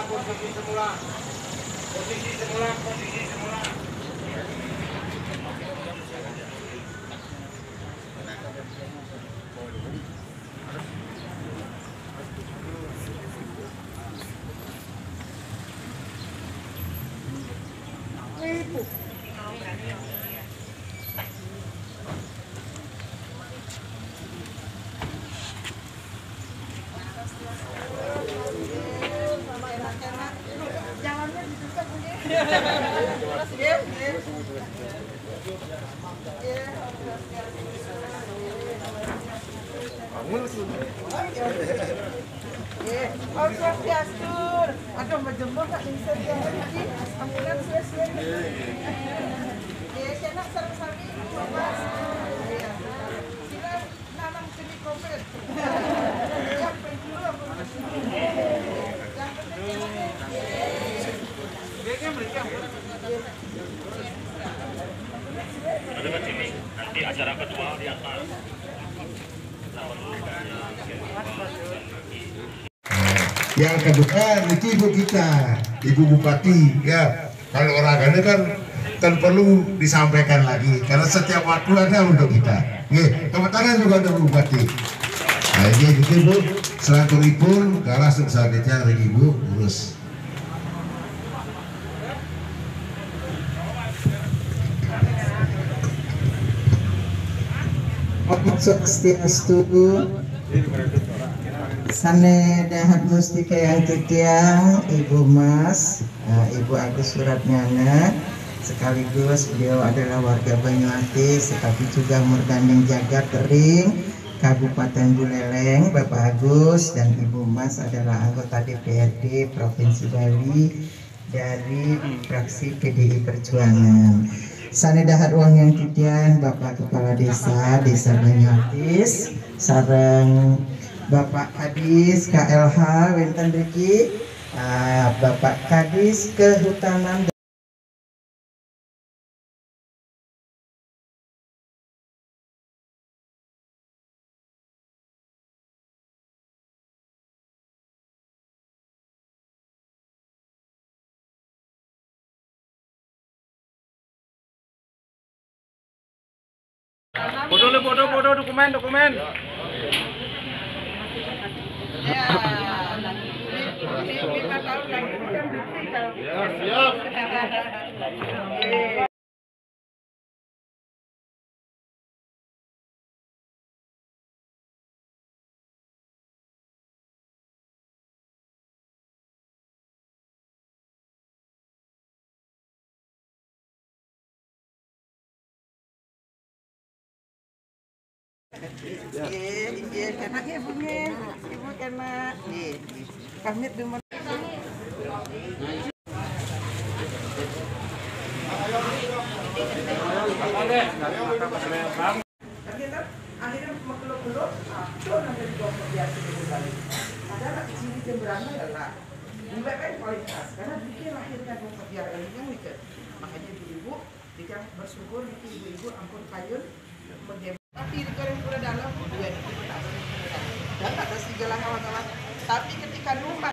Posisi semula. Aduh, menjemur tak bisa dia lagi. Ambulan sia-sia. Saya nak sarang-sarang ini, Mas. Sila nanam seni komplit. Yang penting dulu yang Ada sini nanti acara kedua di atas. Yang kedua itu ibu kita, ibu bupati ya. Kalau olahraga kan perlu disampaikan lagi karena setiap waktu ada untuk kita. Tepuk tangan juga untuk bupati. Nah ini gitu bu, selaturipun karena sebenarnya ibu urus. Swastiastu. Sane dahat mustika yang titiang Ibu Mas, Ibu Agus Suratnyana, sekaligus beliau adalah warga Banyuatis, tetapi juga Murgandeng Jagat Tering, Kabupaten Buleleng. Bapak Agus dan Ibu Mas adalah anggota DPRD Provinsi Bali dari fraksi PDI Perjuangan. Sane dahat uang yang titian Bapak Kepala Desa Banyuatis, sareng Bapak Kadis KLH Wenten Riki, Bapak Kadis Kehutanan. Foto dokumen. Ya, siap. Karena ibu kena pamit dulu. Akhirnya makhluk-makhluk, itu nanti dikelompok biasa di Bali. Ada ciri jemberana adalah mulai kan kualitas, karena bikin lahirnya kelompok biasa ini yang mikir. Makanya ibu-ibu, jika bersyukur ibu-ibu ampun kayun, tapi di goreng pura dalam, dan ada segala kawan-kawan. Tapi ketika rumah